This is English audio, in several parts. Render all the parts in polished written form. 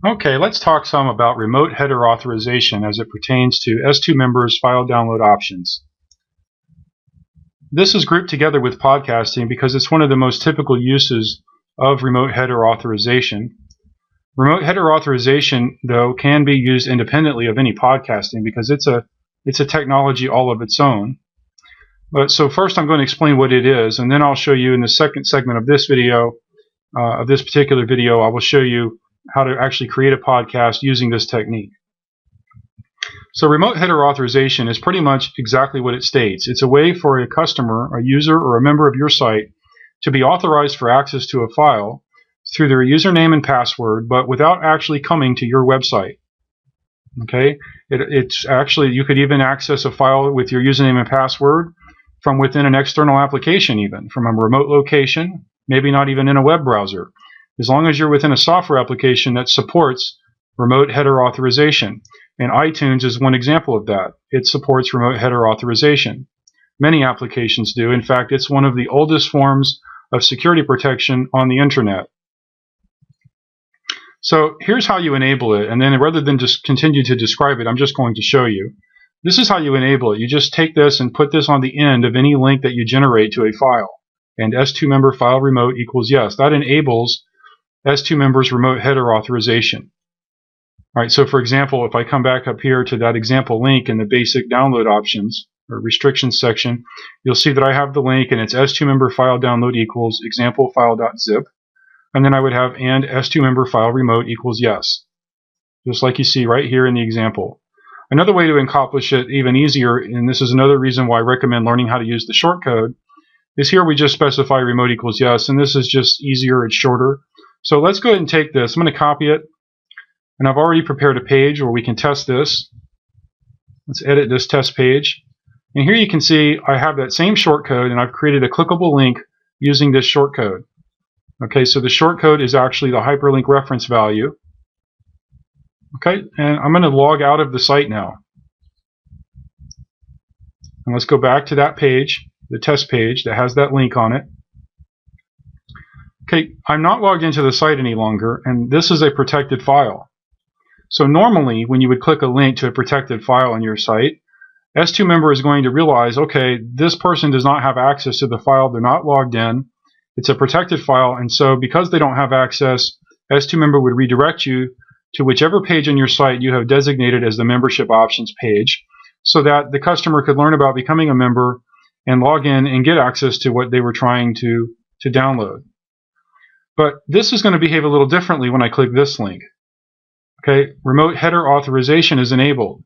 Okay, let's talk some about remote header authorization as it pertains to S2 members' file download options. This is grouped together with podcasting because it's one of the most typical uses of remote header authorization. Remote header authorization, though, can be used independently of any podcasting because it's a technology all of its own. So first I'm going to explain what it is, and then I'll show you in the second segment of this video, of this particular video, I will show you how to actually create a podcast using this technique. So remote header authorization is pretty much exactly what it states. It's a way for a customer, a user, or a member of your site to be authorized for access to a file through their username and password, but without actually coming to your website. Okay, it's actually, you could even access a file with your username and password from within an external application, even from a remote location, maybe not even in a web browser, as long as you're within a software application that supports remote header authorization. And iTunes is one example of that. It supports remote header authorization. Many applications do. In fact, it's one of the oldest forms of security protection on the internet. So here's how you enable it, and then rather than just continue to describe it, I'm just going to show you. This is how you enable it. You just take this and put this on the end of any link that you generate to a file. And S2 member file remote equals yes. That enables S2 members remote header authorization. All right, so for example, if I come back up here to that example link in the basic download options or restrictions section, you'll see that I have the link and it's S2 member file download equals example file.zip. And then I would have and S2 member file remote equals yes, just like you see right here in the example. Another way to accomplish it even easier, and this is another reason why I recommend learning how to use the shortcode, is here we just specify remote equals yes, and this is just easier, it's shorter. So let's go ahead and take this. I'm going to copy it, and I've already prepared a page where we can test this. Let's edit this test page. And here you can see I have that same shortcode, and I've created a clickable link using this shortcode. Okay, so the shortcode is actually the hyperlink reference value. Okay, and I'm going to log out of the site now. And let's go back to that page, the test page that has that link on it. Okay, I'm not logged into the site any longer, and this is a protected file. So normally, when you would click a link to a protected file on your site, S2 member is going to realize, okay, this person does not have access to the file, they're not logged in, it's a protected file, and so because they don't have access, S2 member would redirect you to whichever page on your site you have designated as the membership options page, so that the customer could learn about becoming a member and log in and get access to what they were trying to download. But this is going to behave a little differently when I click this link. Okay, remote header authorization is enabled.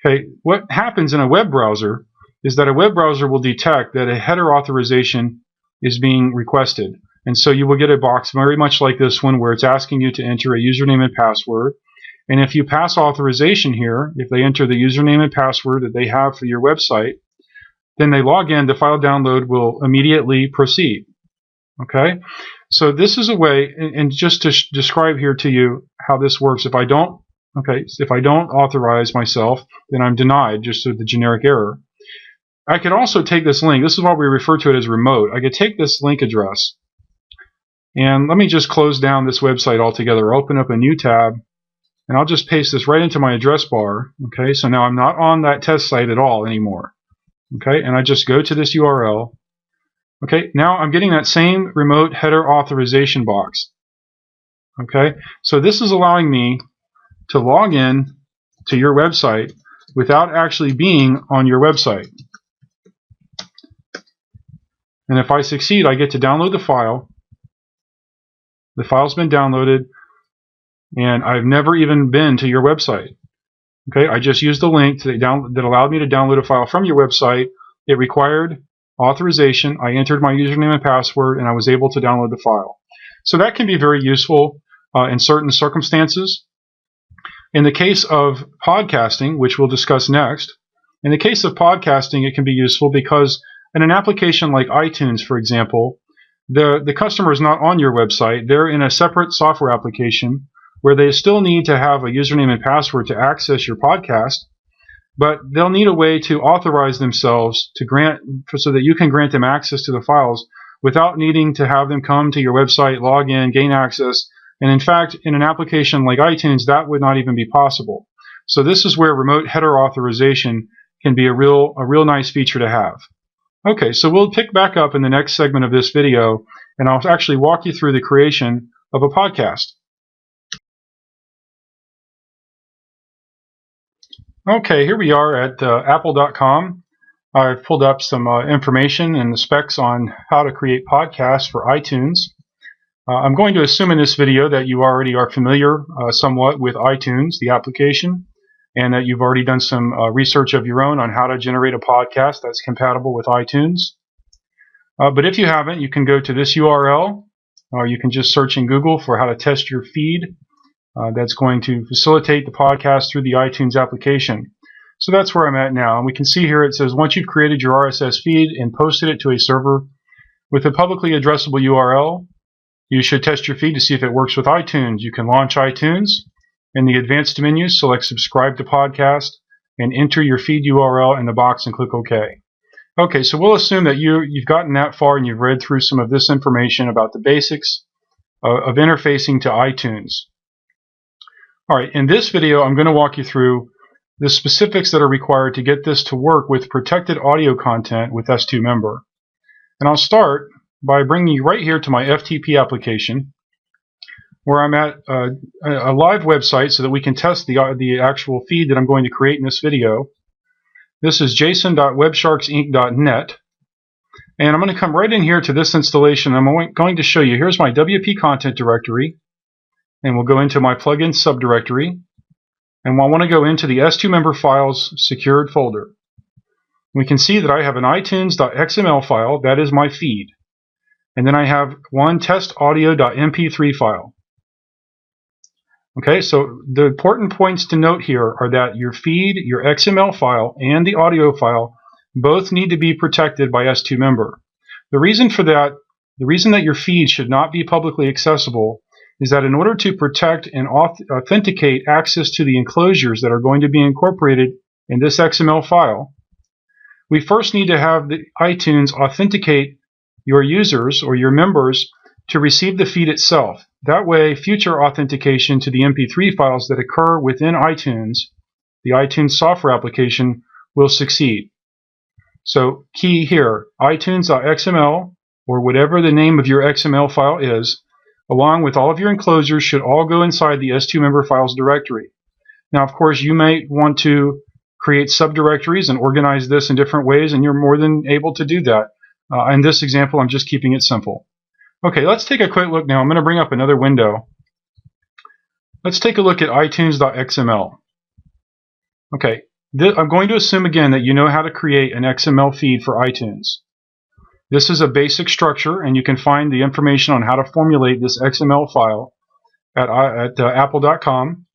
Okay, what happens in a web browser is that a web browser will detect that a header authorization is being requested. And so you will get a box very much like this one where it's asking you to enter a username and password. And if you pass authorization here, if they enter the username and password that they have for your website, then they log in, the file download will immediately proceed. Okay, so this is a way, and just to describe here to you how this works, if I don't authorize myself, then I'm denied, just the generic error. I could also take this link, this is why we refer to it as remote. I could take this link address, and let me just close down this website altogether, open up a new tab, and I'll just paste this right into my address bar. Okay, so now I'm not on that test site at all anymore. Okay, and I just go to this URL. Okay, now I'm getting that same remote header authorization box. Okay, so this is allowing me to log in to your website without actually being on your website. And if I succeed, I get to download the file. The file's been downloaded, and I've never even been to your website. Okay, I just used a link that allowed me to download a file from your website. It required authorization. I entered my username and password, and I was able to download the file. So that can be very useful in certain circumstances. In the case of podcasting, which we'll discuss next, in the case of podcasting, it can be useful because in an application like iTunes, for example, the customer is not on your website. They're in a separate software application where they still need to have a username and password to access your podcast, but they'll need a way to authorize themselves to so that you can grant them access to the files without needing to have them come to your website, log in, gain access, And in fact, in an application like iTunes, that would not even be possible. So this is where remote header authorization can be a real nice feature to have. Okay, so we'll pick back up in the next segment of this video, and I'll actually walk you through the creation of a podcast. Okay, here we are at apple.com. I've pulled up some information and the specs on how to create podcasts for iTunes. I'm going to assume in this video that you already are familiar somewhat with iTunes, the application, and that you've already done some research of your own on how to generate a podcast that's compatible with iTunes. But if you haven't, you can go to this URL, or you can just search in Google for how to test your feed. That's going to facilitate the podcast through the iTunes application. So that's where I'm at now. And we can see here it says once you've created your RSS feed and posted it to a server with a publicly addressable URL, you should test your feed to see if it works with iTunes. You can launch iTunes. In the advanced menu, select subscribe to podcast and enter your feed URL in the box and click OK. Okay, so we'll assume that you've gotten that far and you've read through some of this information about the basics of interfacing to iTunes. All right, in this video, I'm going to walk you through the specifics that are required to get this to work with protected audio content with S2 Member. And I'll start by bringing you right here to my FTP application, where I'm at a live website so that we can test the actual feed that I'm going to create in this video. This is jason.websharksinc.net. And I'm going to come right in here to this installation. I'm going to show you, here's my WP content directory. And we'll go into my plugin subdirectory, and I want to go into the S2 Member Files secured folder. We can see that I have an iTunes.xml file, that is my feed. And then I have one testaudio.mp3 file. Okay, so the important points to note here are that your feed, your XML file, and the audio file both need to be protected by S2 Member. The reason for that, the reason that your feed should not be publicly accessible is that in order to protect and authenticate access to the enclosures that are going to be incorporated in this XML file, we first need to have the iTunes authenticate your users or your members to receive the feed itself. That way, future authentication to the MP3 files that occur within iTunes, the iTunes software application, will succeed. So, key here, iTunes.xml, or whatever the name of your XML file is, along with all of your enclosures, should all go inside the S2 Member Files directory. Now, of course, you may want to create subdirectories and organize this in different ways, and you're more than able to do that. In this example, I'm just keeping it simple. Okay, let's take a quick look now. I'm going to bring up another window. Let's take a look at iTunes.xml. Okay, I'm going to assume again that you know how to create an XML feed for iTunes. This is a basic structure, and you can find the information on how to formulate this XML file at apple.com.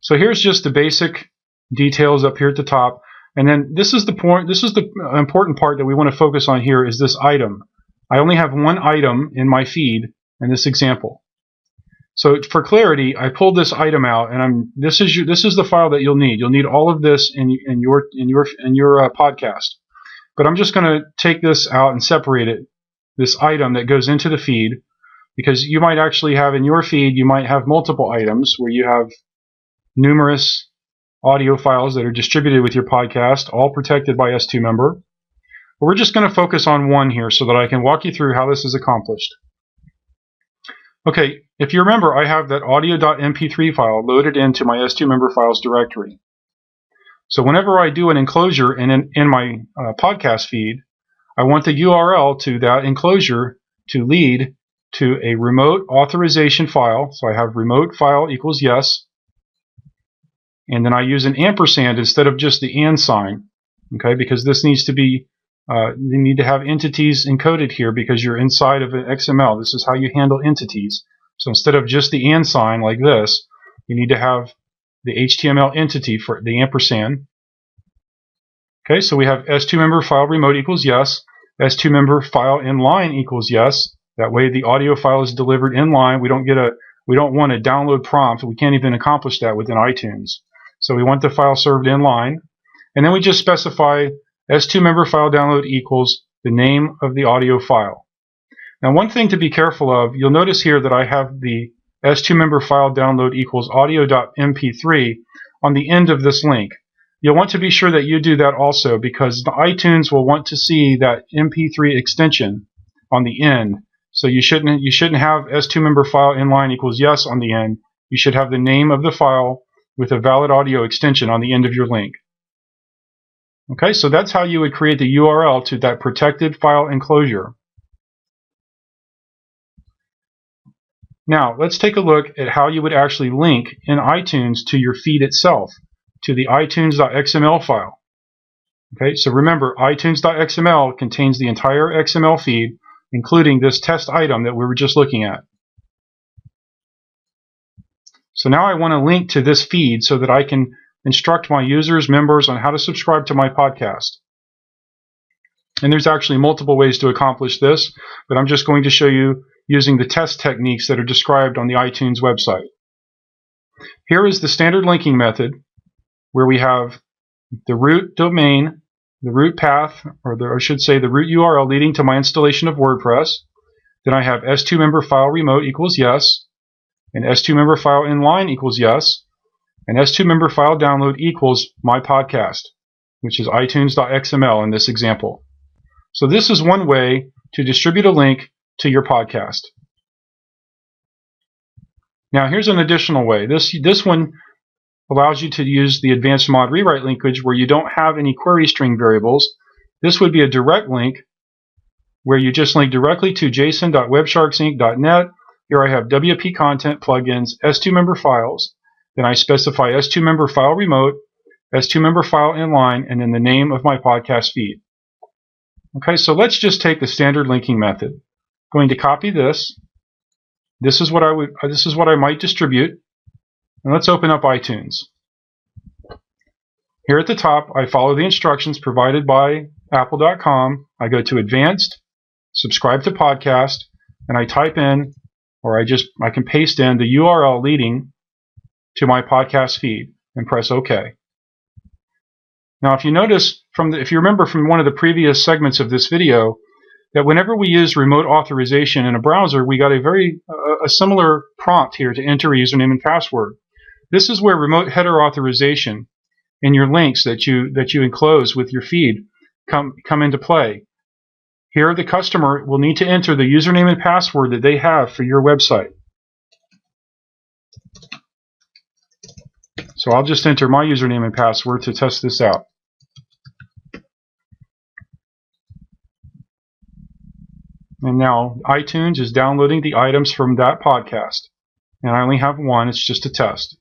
So here's just the basic details up here at the top, and then this is the point. This is the important part that we want to focus on here is this item. I only have one item in my feed in this example. So for clarity, I pulled this item out, and this is the file that you'll need. You'll need all of this in your podcast. But I'm just going to take this out and separate it, this item that goes into the feed, because you might actually have in your feed, you might have multiple items where you have numerous audio files that are distributed with your podcast, all protected by S2 Member. But we're just going to focus on one here so that I can walk you through how this is accomplished. Okay, if you remember, I have that audio.mp3 file loaded into my S2 Member Files directory. So whenever I do an enclosure in my podcast feed, I want the URL to that enclosure to lead to a remote authorization file. So I have remote file equals yes. And then I use an ampersand instead of just the and sign. Okay, because this needs to be, you need to have entities encoded here because you're inside of an XML. This is how you handle entities. So instead of just the and sign like this, you need to have the HTML entity for the ampersand. Okay, so we have S2 Member file remote equals yes. S2 Member file inline equals yes. That way the audio file is delivered inline. We don't want a download prompt. We can't even accomplish that within iTunes. So we want the file served inline. And then we just specify S2 Member file download equals the name of the audio file. Now one thing to be careful of, you'll notice here that I have the S2 member file download equals audio.mp3 on the end of this link. You'll want to be sure that you do that also, because the iTunes will want to see that MP3 extension on the end. So you shouldn't have S2 member file inline equals yes on the end. You should have the name of the file with a valid audio extension on the end of your link. Okay, so that's how you would create the URL to that protected file enclosure. Now, let's take a look at how you would actually link in iTunes to your feed itself, to the itunes.xml file. Okay, so remember, itunes.xml contains the entire XML feed, including this test item that we were just looking at. So now I want to link to this feed so that I can instruct my users, members on how to subscribe to my podcast. And there's actually multiple ways to accomplish this, but I'm just going to show you using the test techniques that are described on the iTunes website. Here is the standard linking method, where we have the root domain, the root path, or I should say the root URL leading to my installation of WordPress. Then I have S2 member file remote equals yes, and S2 member file inline equals yes, and S2 member file download equals my podcast, which is itunes.xml in this example. So this is one way to distribute a link to your podcast. Now here's an additional way. This one allows you to use the advanced mod rewrite linkage where you don't have any query string variables. This would be a direct link where you just link directly to json.websharksinc.net. Here I have WP content plugins, S2 member files. Then I specify S2 member file remote, S2 member file inline, and then the name of my podcast feed. Okay, so let's just take the standard linking method. I'm going to copy this. This is what I might distribute. And let's open up iTunes. Here at the top, I follow the instructions provided by apple.com. I go to Advanced, Subscribe to Podcast, and I type in, or I can paste in the URL leading to my podcast feed and press OK. Now, if you notice, if you remember from one of the previous segments of this video, that whenever we use remote authorization in a browser, we got a similar prompt here to enter a username and password. This is where remote header authorization in your links that you enclose with your feed come into play. Here, the customer will need to enter the username and password that they have for your website. So I'll just enter my username and password to test this out. And now iTunes is downloading the items from that podcast. And I only have one, it's just a test.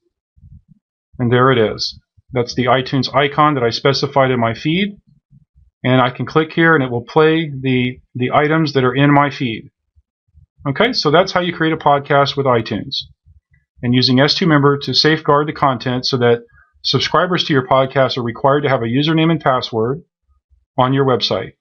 And there it is. That's the iTunes icon that I specified in my feed. And I can click here and it will play the items that are in my feed. Okay, so that's how you create a podcast with iTunes. And using S2 member to safeguard the content so that subscribers to your podcast are required to have a username and password on your website.